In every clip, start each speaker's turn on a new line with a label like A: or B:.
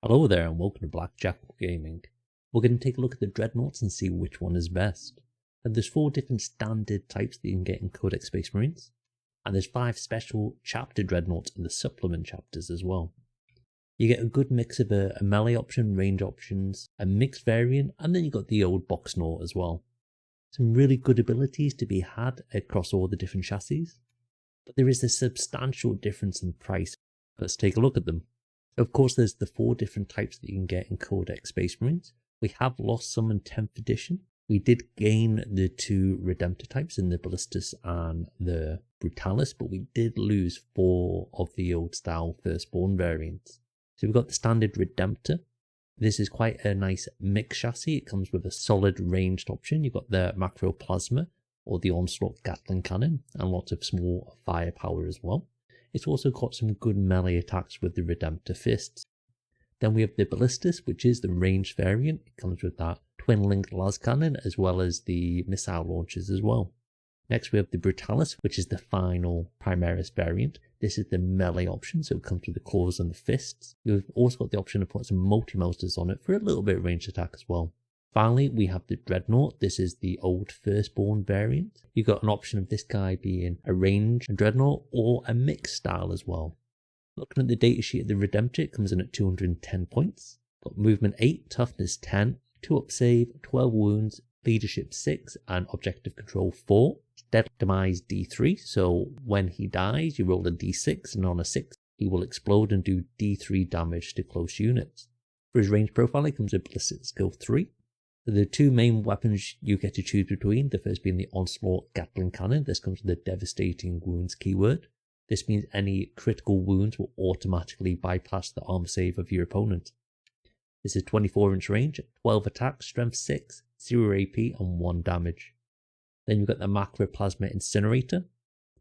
A: Hello there and welcome to Blackjack Gaming. We're going to take a look at the Dreadnoughts and see which one is best. And there's 4 different standard types that you can get in Codex Space Marines. And there's 5 special chapter Dreadnoughts in the supplement chapters as well. You get a good mix of a melee option, range options, a mixed variant, and then you got the old box Naught as well. Some really good abilities to be had across all the different chassis. But there is a substantial difference in price. Let's take a look at them. Of course, there's the 4 different types that you can get in Codex Space Marines. We have lost some in 10th edition. We did gain the 2 Redemptor types in the Ballistus and the Brutalis, but we did lose 4 of the old style Firstborn variants. So we've got the standard Redemptor. This is quite a nice mix chassis. It comes with a solid ranged option. You've got the Macro Plasma or the Onslaught Gatling Cannon and lots of small firepower as well. It's also got some good melee attacks with the Redemptor Fists. Then we have the Ballistus, which is the ranged variant. It comes with that twin-linked las cannon as well as the missile launchers as well. Next we have the Brutalis, which is the final Primaris variant. This is the melee option, so it comes with the claws and the fists. You've also got the option to put some multi-melters on it for a little bit of ranged attack as well. Finally, we have the Dreadnought. This is the old Firstborn variant. You've got an option of this guy being a range Dreadnought or a mixed style as well. Looking at the datasheet of the Redemptor, it comes in at 210 points. Got movement 8, toughness 10, 2 up save, 12 wounds, leadership 6, and objective control 4. Deadly demise D3, so when he dies, you roll a D6, and on a 6, he will explode and do D3 damage to close units. For his range profile, he comes with Ballistic Skill 3. The 2 main weapons you get to choose between, the first being the Onslaught Gatling Cannon. This comes with the Devastating Wounds keyword. This means any critical wounds will automatically bypass the armor save of your opponent. This is 24-inch range, 12 attack, strength 6, 0 AP and 1 damage. Then you've got the Macro Plasma Incinerator.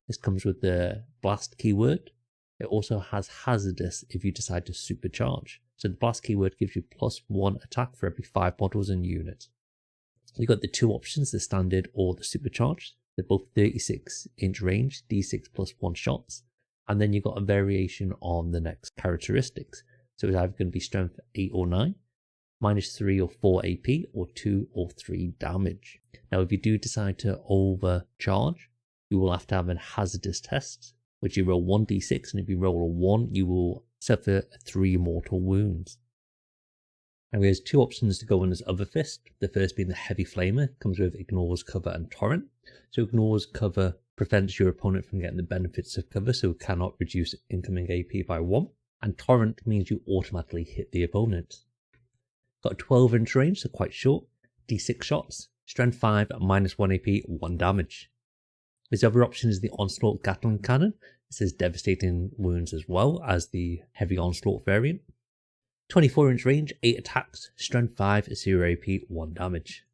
A: This comes with the Blast keyword. It also has Hazardous if you decide to supercharge. So the Blast keyword gives you +1 attack for every 5 models and units. You've got the 2 options, the standard or the supercharged. They're both 36-inch range, D6 +1 shots. And then you've got a variation on the next characteristics. So it's either going to be strength 8 or 9, -3 or 4 AP, or 2 or 3 damage. Now if you do decide to overcharge, you will have to have a hazardous test, which you roll 1d6, and if you roll a 1, you will suffer 3 mortal wounds. Now he has 2 options to go on his other fist. The first being the Heavy Flamer, comes with Ignores Cover and Torrent. So Ignores Cover prevents your opponent from getting the benefits of cover, so it cannot reduce incoming AP by 1. And Torrent means you automatically hit the opponent. Got a 12-inch range, so quite short. D6 shots, strength 5, -1 AP, 1 damage. His other option is the Onslaught Gatling Cannon. This is Devastating Wounds as well as the Heavy Onslaught variant. 24-inch range, 8 attacks, strength 5, 0 AP, 1 damage.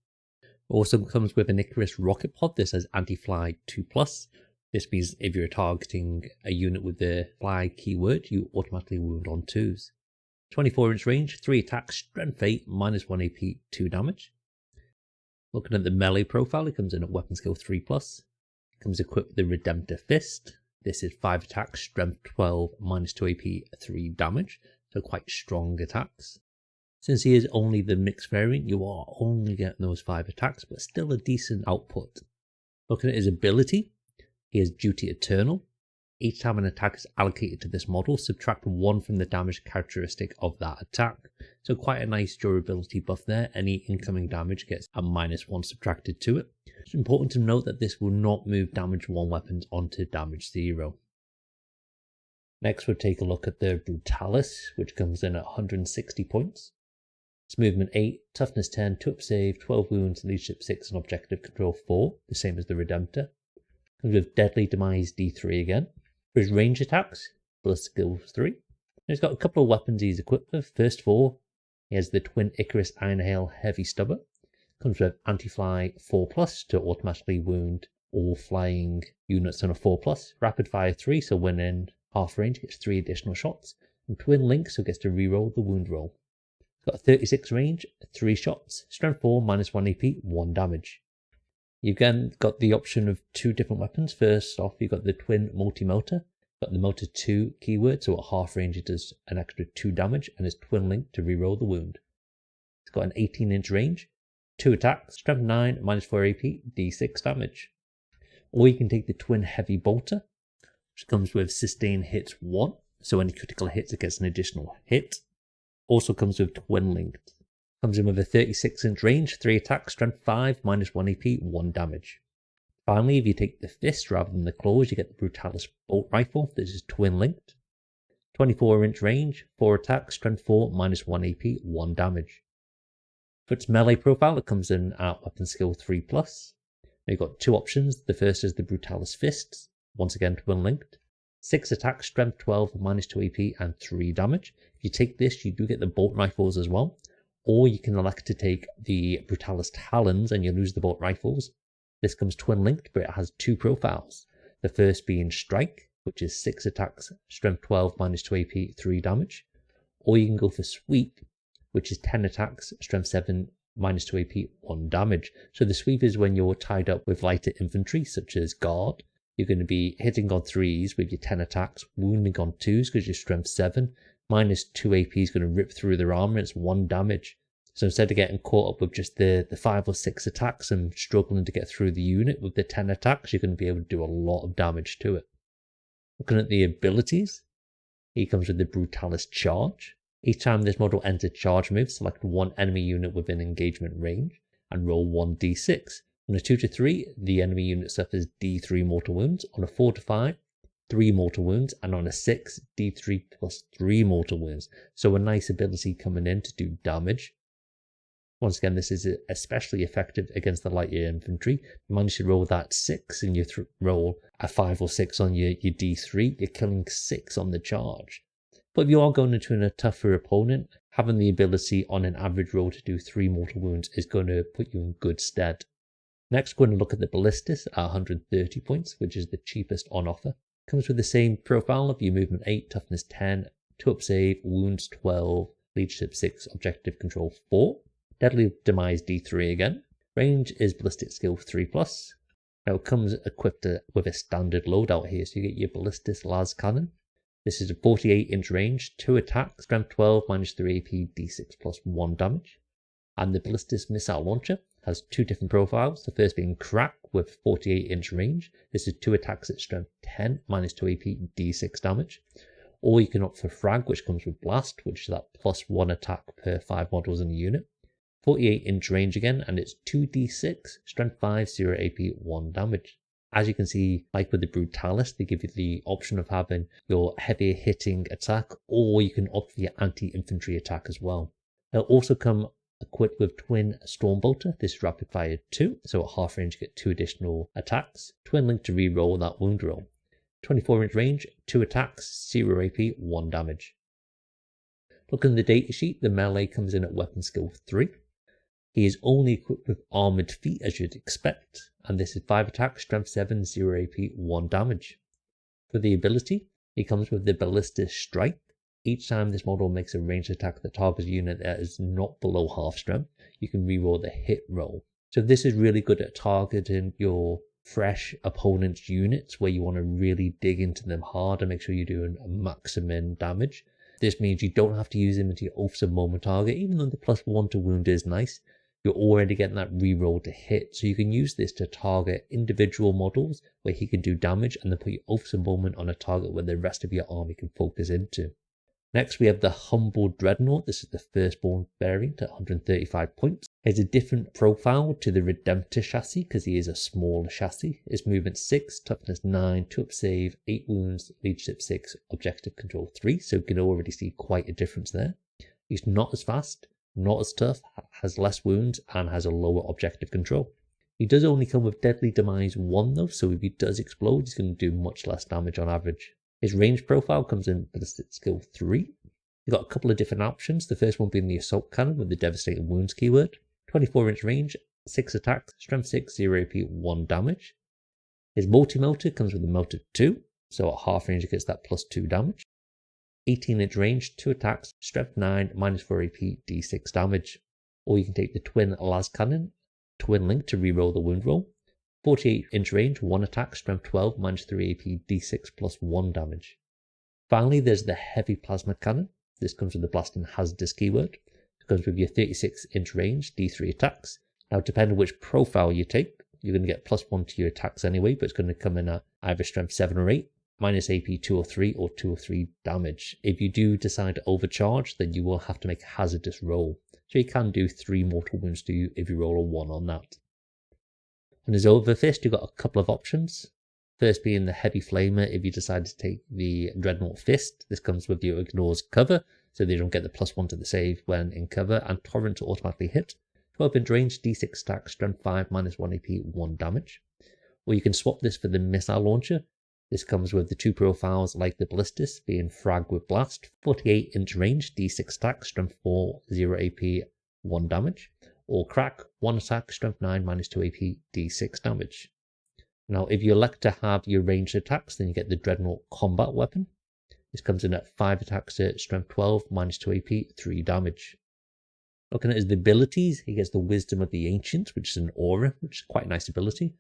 A: Also comes with an Icarus Rocket Pod. This has Anti-Fly 2+. This means if you're targeting a unit with the Fly keyword, you automatically wound on 2s. 24-inch range, 3 attacks, strength 8, -1 AP, 2 damage. Looking at the melee profile, it comes in at weapon skill 3+. It comes equipped with the Redemptor Fist. This is 5 attacks, strength 12, -2 AP, 3 damage. So quite strong attacks. Since he is only the mixed variant, you are only getting those 5 attacks, but still a decent output. Looking at his ability, he has Duty Eternal. Each time an attack is allocated to this model, subtract 1 from the damage characteristic of that attack. So quite a nice durability buff there. Any incoming damage gets a -1 subtracted to it. It's important to note that this will not move damage 1 weapons onto damage 0. Next we'll take a look at the Brutalis, which comes in at 160 points. It's movement 8, toughness 10, 2 up save, 12 wounds, leadership 6 and objective control 4, the same as the Redemptor. Comes with Deadly Demise D3 again. For his range attacks, Ballistic Skill 3. And he's got a couple of weapons he's equipped with. First of all, he has the Twin Icarus Iron Hail Heavy Stubber. Comes with Anti-Fly 4+, to automatically wound all flying units on a 4+. Rapid Fire 3, so when in half range gets 3 additional shots. And Twin Link, so gets to reroll the wound roll. Got a 36 range, 3 shots, strength 4, -1 AP, 1 damage. You've again got the option of 2 different weapons. First off, you've got the Twin Multi-Melter. Got the melted 2 keyword, so at half range it does an extra 2 damage, and is twin linked to reroll the wound. It's got an 18-inch range, 2 attacks, strength 9, minus 4 AP, d6 damage. Or you can take the twin heavy bolter, which comes with sustain hits 1, so any critical hits it gets an additional hit. Also comes with twin linked. Comes in with a 36-inch range, 3 attacks, strength 5, minus 1 AP, 1 damage. Finally, if you take the fist rather than the claws, you get the Brutalis bolt rifle. This is twin linked. 24-inch range, 4 attacks, strength 4, minus 1 AP, 1 damage. For its melee profile, it comes in at weapon skill 3+. Now you've got 2 options. The first is the Brutalis fists, once again twin linked. 6 attacks, strength 12, minus 2 AP, and 3 damage. If you take this, you do get the bolt rifles as well. Or you can elect to take the Brutalis talons and you lose the bolt rifles. This comes twin linked, but it has 2 profiles. The first being strike, which is 6 attacks, strength 12, minus 2 AP, 3 damage. Or you can go for sweep, which is 10 attacks, strength 7, minus 2 AP, 1 damage. So the sweep is when you're tied up with lighter infantry, such as guard. You're going to be hitting on 3s with your 10 attacks, wounding on 2s because you're strength 7. Minus 2 AP is going to rip through their armor, it's 1 damage. So instead of getting caught up with just the 5 or 6 attacks and struggling to get through the unit with the 10 attacks, you're going to be able to do a lot of damage to it. Looking at the abilities, he comes with the Brutalis charge. Each time this model enters charge move, select one enemy unit within engagement range and roll 1d6. On a 2 to 3, the enemy unit suffers d3 mortal wounds. On a 4 to 5, 3 mortal wounds, and on a 6, d3 plus 3 mortal wounds. So a nice ability coming in to do damage. Once again, this is especially effective against the lighter infantry. You manage to roll that 6 and you roll a 5 or 6 on your d3, you're killing 6 on the charge. But if you are going into a tougher opponent, having the ability on an average roll to do 3 mortal wounds is going to put you in good stead. Next, we're going to look at the Ballistus at 130 points, which is the cheapest on offer. Comes with the same profile of your movement 8, toughness 10, 2-up save, wounds 12, leadership 6, objective control 4. Deadly Demise D3 again. Range is Ballistic Skill 3+. Now it comes equipped with a standard loadout here, so you get your Ballistus las cannon. This is a 48-inch range, 2 attacks, strength 12, minus 3 AP, d6 plus 1 damage. And the Ballistus missile launcher has 2 different profiles, the first being Crack with 48-inch range. This is 2 attacks at strength 10, minus 2 AP, d6 damage. Or you can opt for Frag, which comes with Blast, which is that +1 attack per 5 models in a unit. 48-inch range again, and it's 2d6, strength 5, 0 AP, 1 damage. As you can see, like with the Brutalis, they give you the option of having your heavier hitting attack, or you can opt for your anti-infantry attack as well. They'll also come equipped with Twin Stormbolter. This is rapid fire 2, so at half range you get 2 additional attacks. Twin link to re-roll that wound roll. 24-inch range, 2 attacks, 0 AP, 1 damage. Looking at the datasheet, the melee comes in at weapon skill 3. He is only equipped with armoured feet as you'd expect, and this is 5 attacks, strength 7, 0 AP, 1 damage. For the ability, he comes with the Ballistus Strike. Each time this model makes a ranged attack that targets a unit that is not below half strength, you can reroll the hit roll. So this is really good at targeting your fresh opponent's units where you want to really dig into them hard and make sure you're doing a maximum damage. This means you don't have to use him into your Oaths of Moment target, even though the +1 to wound is nice. You're already getting that reroll to hit, so you can use this to target individual models where he can do damage and then put your Oaths of Moment on a target where the rest of your army can focus into. Next, we have the Humble Dreadnought. This is the firstborn variant at 135 points. It has a different profile to the Redemptor chassis because he is a smaller chassis. His movement 6, toughness 9, 2-up save, 8 wounds, leadership 6, objective control 3. So you can already see quite a difference there. He's not as fast, not as tough, has less wounds, and has a lower objective control. He does only come with Deadly Demise 1 though, so if he does explode, he's going to do much less damage on average. His range profile comes in Ballistic Skill 3. You've got a couple of different options, the first one being the Assault Cannon with the Devastating Wounds keyword. 24-inch range, 6 attacks, strength 6, 0 AP, 1 damage. His Multi-Melter comes with the Melter 2, so at half range it gets that +2 damage. 18-inch range, 2 attacks, strength 9, -4 AP, d6 damage. Or you can take the Twin Las Cannon, Twin Link to reroll the wound roll. 48-inch range, 1 attack, strength 12, minus 3 AP, d6 plus 1 damage. Finally, there's the heavy plasma cannon. This comes with the blast and hazardous keyword. It comes with your 36-inch range, d3 attacks. Now, depending on which profile you take, you're going to get +1 to your attacks anyway, but it's going to come in at either strength 7 or 8, minus AP 2 or 3, or 2 or 3 damage. If you do decide to overcharge, then you will have to make a hazardous roll. So you can do 3 mortal wounds to you if you roll a 1 on that. And as over fist, you've got a couple of options. First being the heavy flamer. If you decide to take the Dreadnought fist, this comes with your ignores cover, so they don't get the +1 to the save when in cover, and torrent to automatically hit. 12-inch range, d6 attack, strength 5, minus 1 AP, 1 damage. Or you can swap this for the missile launcher. This comes with the 2 profiles like the Ballistus, being frag with blast, 48-inch range, d6 attack, strength 4, 0 AP, 1 damage. Or crack, 1 attack, strength 9, minus 2 AP, d6 damage. Now, if you elect to have your ranged attacks, then you get the Dreadnought combat weapon. This comes in at 5 attacks at strength 12, minus 2 AP, 3 damage. Looking at his abilities, he gets the Wisdom of the Ancients, which is an aura, which is quite a nice ability.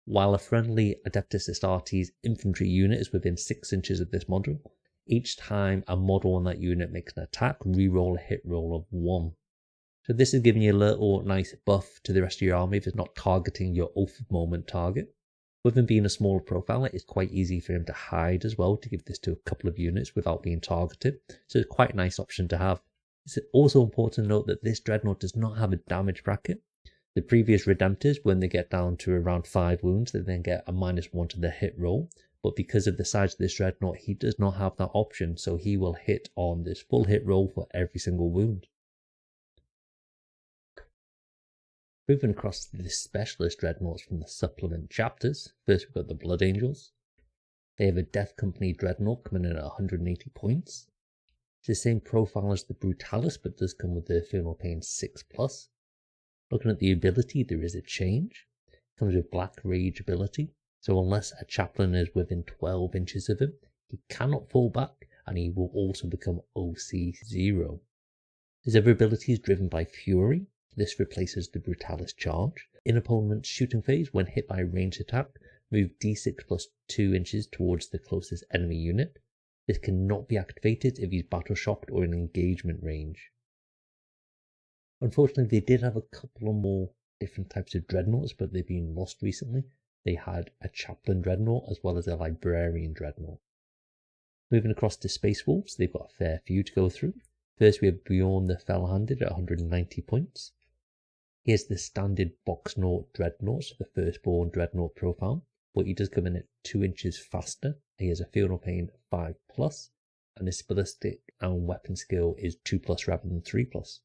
A: While a friendly Adeptus Astartes infantry unit is within 6 inches of this module, each time a model on that unit makes an attack, reroll a hit roll of 1. So this is giving you a little nice buff to the rest of your army if it's not targeting your oath of moment target. With him being a smaller profile, it's quite easy for him to hide as well, to give this to a couple of units without being targeted. So it's quite a nice option to have. It's also important to note that this Dreadnought does not have a damage bracket. The previous Redemptors, when they get down to around 5 wounds, they then get a -1 to the hit roll. But because of the size of this Dreadnought, he does not have that option, so he will hit on this full hit roll for every single wound. Moving across to the specialist Dreadnoughts from the supplement chapters, first we've got the Blood Angels. They have a Death Company Dreadnought coming in at 180 points. It's the same profile as the Brutalis, but does come with the Infernal Pain 6+. Looking at the ability, there is a change. It comes with Black Rage ability, so unless a chaplain is within 12 inches of him, he cannot fall back, and he will also become OC0. His other ability is driven by Fury. This replaces the Brutalis charge. In opponent's shooting phase, when hit by a ranged attack, move d6 plus 2 inches towards the closest enemy unit. This cannot be activated if he's battle shocked or in engagement range. Unfortunately, they did have a couple of more different types of Dreadnoughts, but they've been lost recently. They had a Chaplain Dreadnought as well as a Librarian Dreadnought. Moving across to Space Wolves, they've got a fair few to go through. First, we have Bjorn the Fell-Handed at 190 points. Here's the standard Boxnaut Dreadnought, so the firstborn Dreadnought profile, but he does come in at 2 inches faster. He has a Infernal Pain 5+, and his ballistic and weapon skill is 2+ rather than 3+.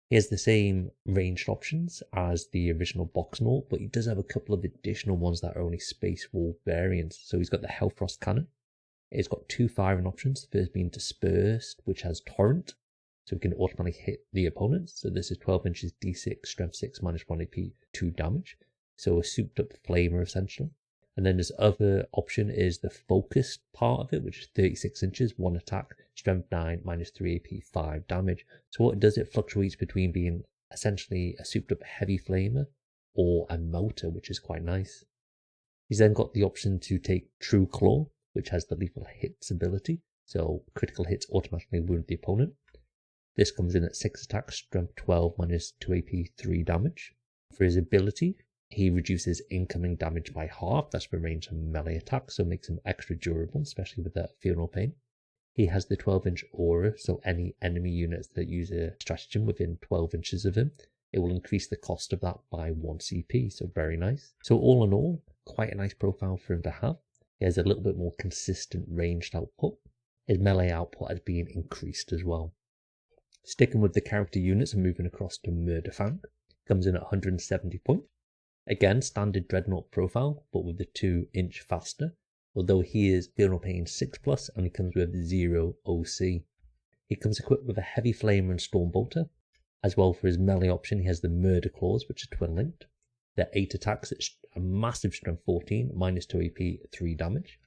A: He has the same ranged options as the original Boxnaut, but he does have a couple of additional ones that are only Space Wolf variants. So he's got the Hellfrost Cannon. It's got 2 firing options, the first being Dispersed, which has Torrent, so it can automatically hit the opponents. So this is 12 inches d6, strength 6, minus 1 AP, 2 damage. So a souped up flamer essentially. And then this other option is the focused part of it, which is 36 inches, 1 attack, strength 9, minus 3 AP, 5 damage. So what it does, it fluctuates between being essentially a souped up heavy flamer or a melter, which is quite nice. He's then got the option to take True Claw, which has the lethal hits ability. So critical hits automatically wound the opponent. This comes in at 6 attacks, strength 12, minus 2 AP, 3 damage. For his ability, he reduces incoming damage by half. That's for range and melee attacks, so it makes him extra durable, especially with that Infernal Pain. He has the 12-inch aura, so any enemy units that use a stratagem within 12 inches of him, it will increase the cost of that by 1 CP, so very nice. So all in all, quite a nice profile for him to have. He has a little bit more consistent ranged output. His melee output has been increased as well. Sticking with the character units and moving across to Murderfang, comes in at 170 points. Again, standard Dreadnought profile, but with the 2-inch faster, although he is Infernal Pain 6+, and he comes with 0 OC. He comes equipped with a Heavy Flamer and Stormbolter. As well, for his melee option, he has the Murder Claws, which are twin-linked. They're 8 attacks at a massive strength 14, minus 2 AP, 3 damage.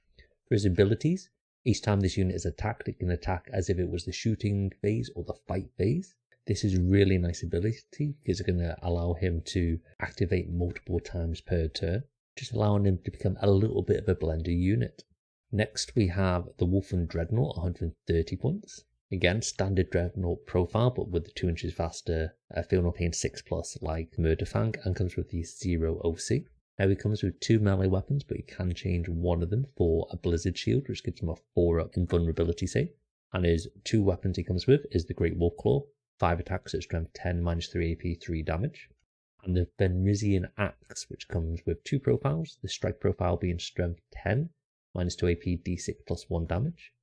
A: For his abilities, each time this unit is attacked, it can attack as if it was the shooting phase or the fight phase. This is really nice ability because it's going to allow him to activate multiple times per turn. just allowing him to become a little bit of a blender unit. Next we have the Warhammer Dreadnought, 130 points. Again, standard Dreadnought profile, but with the 2 inches faster Feel No Pain 6+ like Murderfang, and comes with the 0 OC. Now he comes with 2 melee weapons, but you can change one of them for a Blizzard Shield, which gives him a 4-up invulnerability save. And his 2 weapons he comes with is the Great Warclaw, 5 attacks at strength 10, -3 AP, 3 damage. And the Fenrisian Axe, which comes with 2 profiles, the strike profile being strength 10, -2 AP, D6 plus 1 damage.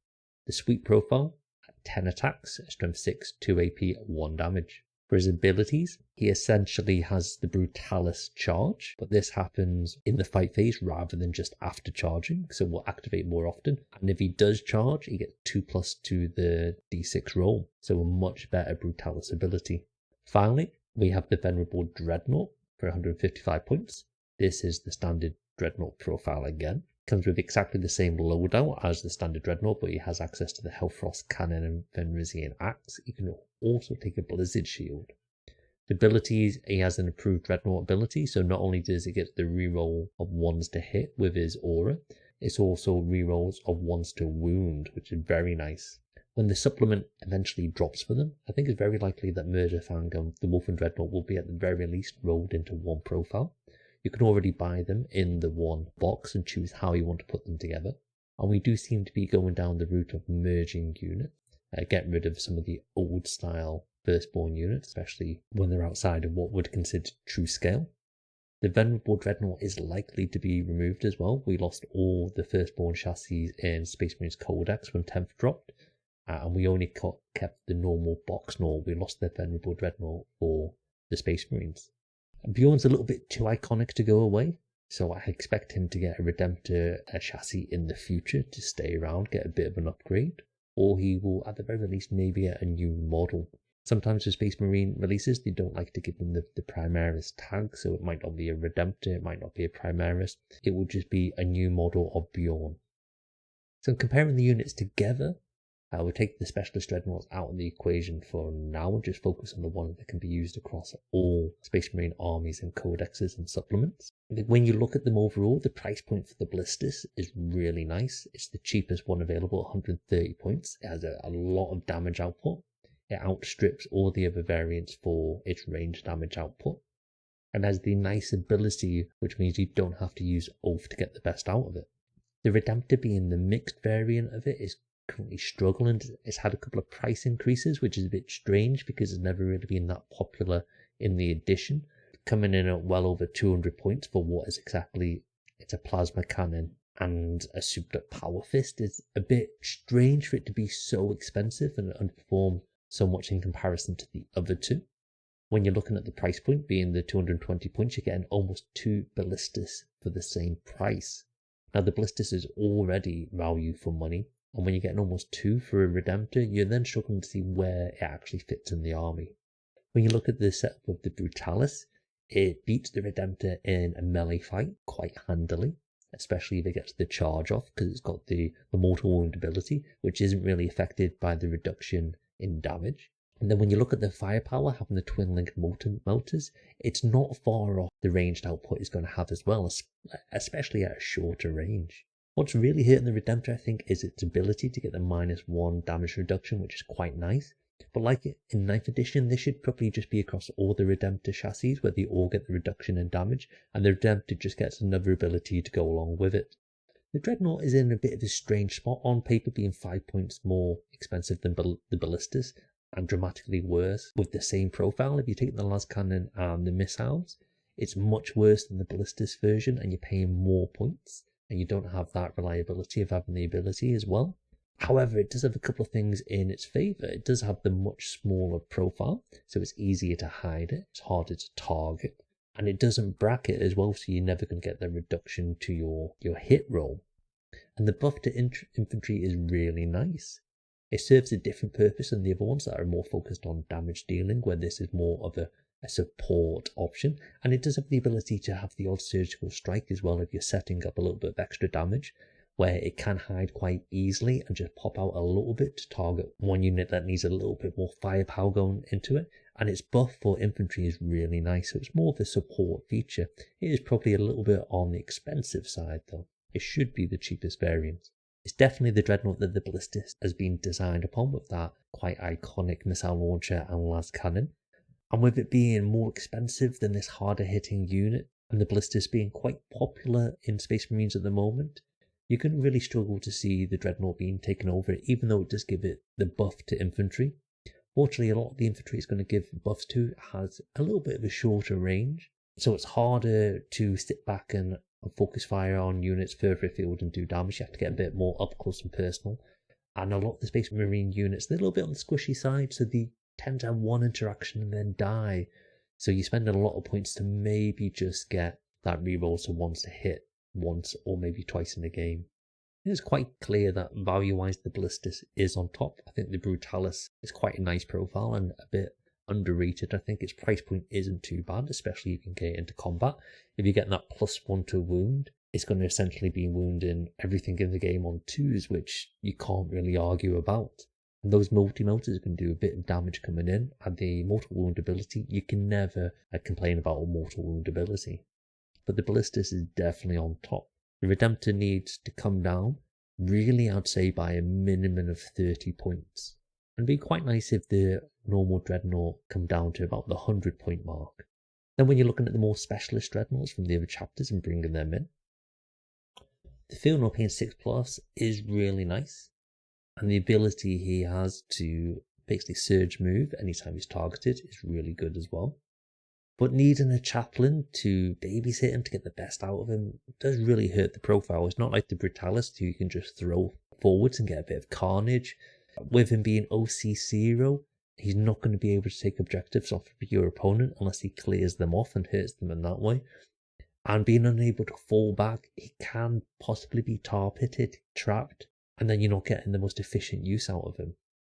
A: The sweep profile, 10 attacks, strength 6, 2 AP, 1 damage. For his abilities, he essentially has the Brutalis charge, but this happens in the fight phase rather than just after charging, so will activate more often. And if he does charge, he gets 2+ to the D6 roll, so a much better Brutalis ability. Finally, we have the Venerable Dreadnought for 155 points. This is the standard Dreadnought profile again. Comes with exactly the same loadout as the standard Dreadnought, but he has access to the Hellfrost Cannon and Fenrisian Axe. He can also take a Blizzard Shield. The abilities, he has an improved Dreadnought ability, so not only does he get the reroll of 1s to hit with his aura, it's also rerolls of 1s to wound, which is very nice. When the supplement eventually drops for them, I think it's very likely that Murderfang and the Wolf and Dreadnought will be at the very least rolled into one profile. You can already buy them in the one box and choose how you want to put them together. And we do seem to be going down the route of merging units, getting rid of some of the old style firstborn units, especially when they're outside of what would consider true scale. The Venerable Dreadnought is likely to be removed as well. We lost all the firstborn chassis in Space Marine Codex when 10th dropped, and we only kept the normal box Nor. We lost the Venerable Dreadnought for the Space Marines. Bjorn's a little bit too iconic to go away, so I expect him to get a Redemptor chassis in the future to stay around, get a bit of an upgrade, or he will at the very least maybe get a new model. Sometimes with Space Marine releases, they don't like to give them the Primaris tag, so it might not be a Redemptor, it might not be a Primaris, it will just be a new model of Bjorn. So comparing the units together, we'll take the Specialist Dreadnoughts out of the equation for now and just focus on the one that can be used across all Space Marine armies and codexes and supplements. When you look at them overall, the price point for the Ballistus is really nice. It's the cheapest one available, 130 points. It has a lot of damage output. It outstrips all the other variants for its range damage output. And has the nice ability, which means you don't have to use Oath to get the best out of it. The Redemptor, being the mixed variant of it, is currently struggling. It's had a couple of price increases, which is a bit strange because it's never really been that popular in the edition. Coming in at well over 200 points for what is exactly, it's a plasma cannon and a souped up power fist, is a bit strange for it to be so expensive and underperform so much in comparison to the other two. When you're looking at the price point being the 220 points, you're getting almost 2 Ballistus for the same price. Now the Ballistus is already value for money, and when you're getting almost 2 for a Redemptor, you're then struggling to see where it actually fits in the army. When you look at the setup of the Brutalis, it beats the Redemptor in a melee fight quite handily, especially if it gets the charge off, because it's got the mortal wound ability, which isn't really affected by the reduction in damage. And then when you look at the firepower, having the twin-linked motors, it's not far off the ranged output it's going to have as well, especially at a shorter range. What's really hurting the Redemptor, I think, is its ability to get the -1 damage reduction, which is quite nice. But like in 9th edition, this should probably just be across all the Redemptor chassis, where they all get the reduction in damage, and the Redemptor just gets another ability to go along with it. The Dreadnought is in a bit of a strange spot, on paper being 5 points more expensive than the Ballistus, and dramatically worse with the same profile. If you take the las cannon and the missiles, it's much worse than the Ballistus version, and you're paying more points, and you don't have that reliability of having the ability as well. However, it does have a couple of things in its favour. It does have the much smaller profile, so it's easier to hide it, it's harder to target, and it doesn't bracket as well, so you're never going to get the reduction to your hit roll. And the buff to infantry is really nice. It serves a different purpose than the other ones that are more focused on damage dealing, where this is more of a support option, and it does have the ability to have the odd surgical strike as well if you're setting up a little bit of extra damage, where it can hide quite easily and just pop out a little bit to target one unit that needs a little bit more firepower going into it, and its buff for infantry is really nice, so it's more of a support feature. It is probably a little bit on the expensive side though. It should be the cheapest variant. It's definitely the Dreadnought that the Ballistus has been designed upon, with that quite iconic missile launcher and las cannon. And with it being more expensive than this harder hitting unit, and the Ballistus being quite popular in Space Marines at the moment, you can really struggle to see the Dreadnought being taken over, even though it does give it the buff to infantry. Fortunately, a lot of the infantry it's going to give buffs to has a little bit of a shorter range, so it's harder to sit back and focus fire on units further afield and do damage. You have to get a bit more up close and personal. And a lot of the Space Marine units, they're a little bit on the squishy side, so they tend to have one interaction and then die. So you spend a lot of points to maybe just get that reroll, so once to hit once or maybe twice in a game. It's quite clear that value-wise the Ballistus is on top. I think the Brutalis is quite a nice profile and a bit underrated. I think its price point isn't too bad, especially if you can get into combat. If you get that +1 to wound, it's going to essentially be wounding everything in the game on 2s, which you can't really argue about. And those multi-melters can do a bit of damage coming in, and the mortal wound ability, you can never complain about a mortal wound ability. But the Ballistus is definitely on top. The Redemptor needs to come down, really I'd say by a minimum of 30 points. And it'd be quite nice if the normal Dreadnought come down to about the 100 point mark. Then when you're looking at the more specialist Dreadnoughts from the other chapters and bringing them in, the Feel No Pain 6+ is really nice. And the ability he has to basically surge move anytime he's targeted is really good as well. But needing a chaplain to babysit him to get the best out of him does really hurt the profile. It's not like the Brutalis who you can just throw forwards and get a bit of carnage. With him being OC0, he's not going to be able to take objectives off of your opponent unless he clears them off and hurts them in that way. And being unable to fall back, he can possibly be tar pitted, trapped, and then you're not getting the most efficient use out of him.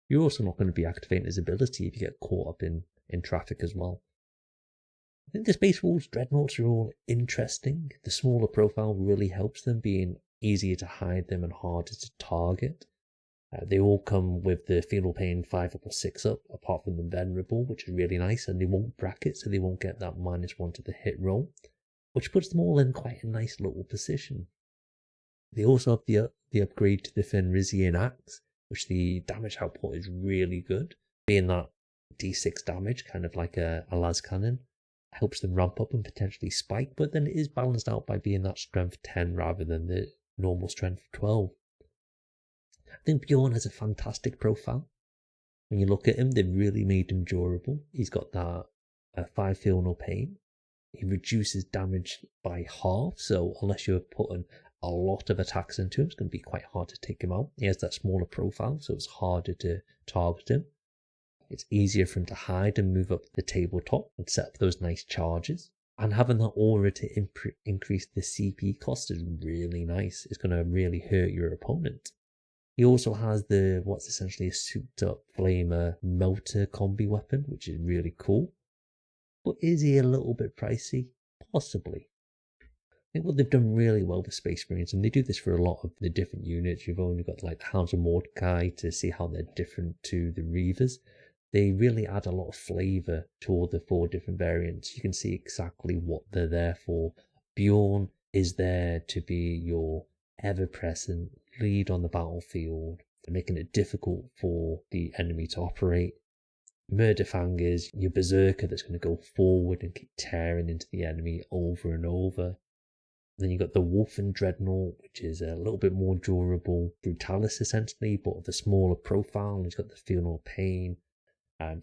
A: You're also not going to be activating his ability if you get caught up in traffic as well. I think the Space Wolves Dreadnoughts are all interesting. The smaller profile really helps them, being easier to hide them and harder to target. They all come with the Feel No Pain 5 up or 6 up, apart from the Venerable, which is really nice, and they won't bracket, so they won't get that -1 to the hit roll, which puts them all in quite a nice little position. They also have the upgrade to the Fenrisian Axe, which the damage output is really good, being that D6 damage, kind of like a las cannon. Helps them ramp up and potentially spike, but then it is balanced out by being that strength 10 rather than the normal strength 12. I think Bjorn has a fantastic profile. When you look at him, they've really made him durable. He's got that 5 Feel No Pain. He reduces damage by half, so unless you're putting a lot of attacks into him, it's going to be quite hard to take him out. He has that smaller profile, so it's harder to target him. It's easier for him to hide and move up the tabletop and set up those nice charges. And having that aura to increase the CP cost is really nice. It's going to really hurt your opponent. He also has what's essentially a souped up flamer melter combi weapon, which is really cool. But is he a little bit pricey? Possibly. I think what they've done really well with Space Marines, and they do this for a lot of the different units. You've only got like the Hounds of Mordecai to see how they're different to the Reavers. They really add a lot of flavour to all the 4 different variants. You can see exactly what they're there for. Bjorn is there to be your ever-present lead on the battlefield, making it difficult for the enemy to operate. Murderfang is your berserker that's going to go forward and keep tearing into the enemy over and over. Then you've got the Wolfen Dreadnought, which is a little bit more durable. Brutalis essentially, but with a smaller profile. He's got the Feel No Pain.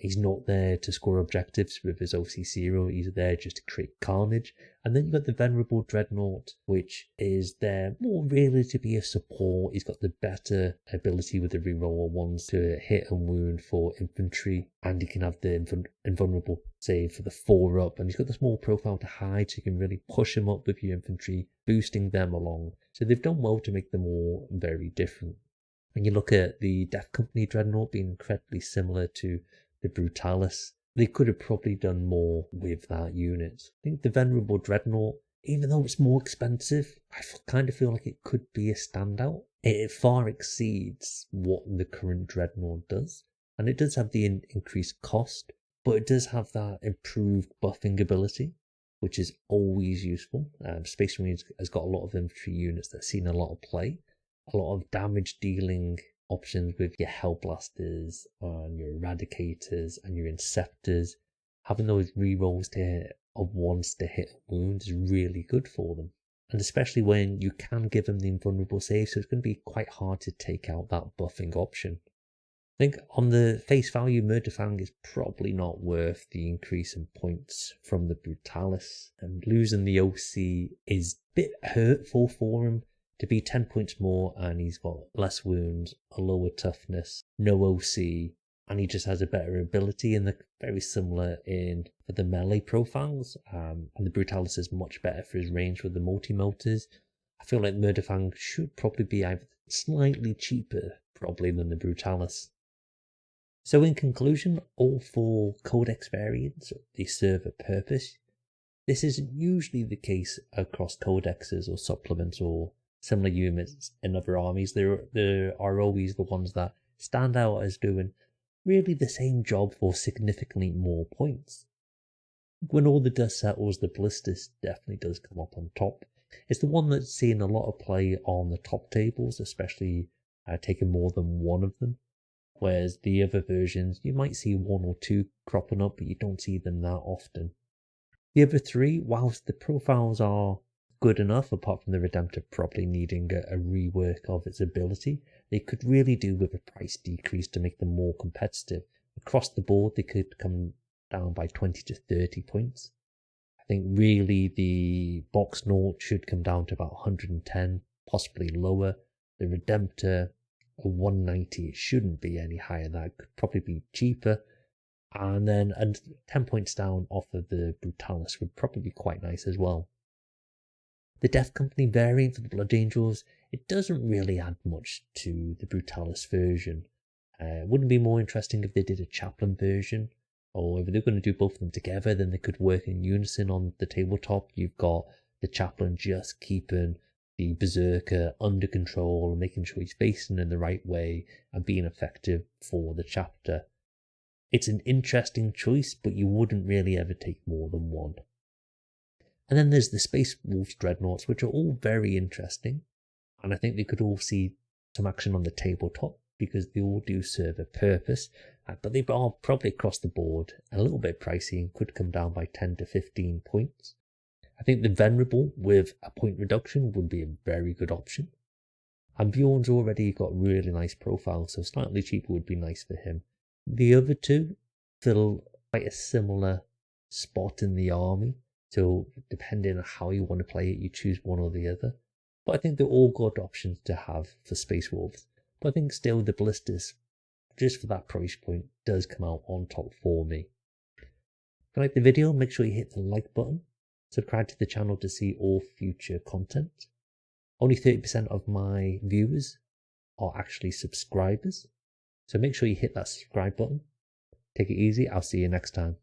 A: He's not there to score objectives with his OC0, he's there just to create carnage. And then you've got the Venerable Dreadnought, which is there more really to be a support. He's got the better ability with the reroller ones to hit and wound for infantry, and he can have the invulnerable save for the 4 up, and he's got the small profile to hide, so you can really push him up with your infantry, boosting them along. So they've done well to make them all very different. When you look at the Death Company Dreadnought being incredibly similar to the Brutalis, they could have probably done more with that unit. I think the Venerable Dreadnought, even though it's more expensive, I kind of feel like it could be a standout. It far exceeds what the current Dreadnought does, and it does have the increased cost, but it does have that improved buffing ability, which is always useful. Space Marines has got a lot of infantry units that have seen a lot of play, a lot of damage dealing options with your Hellblasters and your Eradicators and your Inceptors. Having those rerolls to hit of once to hit a wound is really good for them. And especially when you can give them the invulnerable save, so it's going to be quite hard to take out that buffing option. I think on the face value, Murderfang is probably not worth the increase in points from the Brutalis, and losing the OC is a bit hurtful for him. To be 10 points more, and he's got less wounds, a lower toughness, no OC, and he just has a better ability, and they're very similar for the melee profiles, and the Brutalis is much better for his range with the multi-motors. I feel like Murderfang should probably be either slightly cheaper, probably, than the Brutalis. So in conclusion, all 4 Codex variants, they serve a purpose. This isn't usually the case across codexes or supplements or similar units in other armies. There are always the ones that stand out as doing really the same job for significantly more points. When all the dust settles, the Ballistus definitely does come up on top. It's the one that's seen a lot of play on the top tables, especially taking more than one of them. Whereas the other versions, you might see 1 or 2 cropping up, but you don't see them that often. The other 3, whilst the profiles are good enough, apart from the Redemptor probably needing a rework of its ability, they could really do with a price decrease to make them more competitive. Across the board, they could come down by 20 to 30 points. I think really the Box Naught should come down to about 110, possibly lower. The Redemptor, a 190, it shouldn't be any higher than that. It could probably be cheaper. And then 10 points down off of the Brutalis would probably be quite nice as well. The Death Company variant for the Blood Angels, it doesn't really add much to the Brutalis version. Wouldn't it be more interesting if they did a Chaplain version? Or if they're going to do both of them together, then they could work in unison on the tabletop. You've got the Chaplain just keeping the Berserker under control and making sure he's facing in the right way and being effective for the chapter. It's an interesting choice, but you wouldn't really ever take more than one. And then there's the Space Wolves Dreadnoughts, which are all very interesting. And I think they could all see some action on the tabletop because they all do serve a purpose. But they are probably across the board a little bit pricey and could come down by 10 to 15 points. I think the Venerable with a point reduction would be a very good option. And Bjorn's already got a really nice profile, so slightly cheaper would be nice for him. The other 2 fill quite a similar spot in the army. So depending on how you want to play it, you choose one or the other. But I think they're all good options to have for Space Wolves. But I think still the Ballistus, just for that price point, does come out on top for me. If you like the video, make sure you hit the like button. Subscribe to the channel to see all future content. Only 30% of my viewers are actually subscribers. So make sure you hit that subscribe button. Take it easy. I'll see you next time.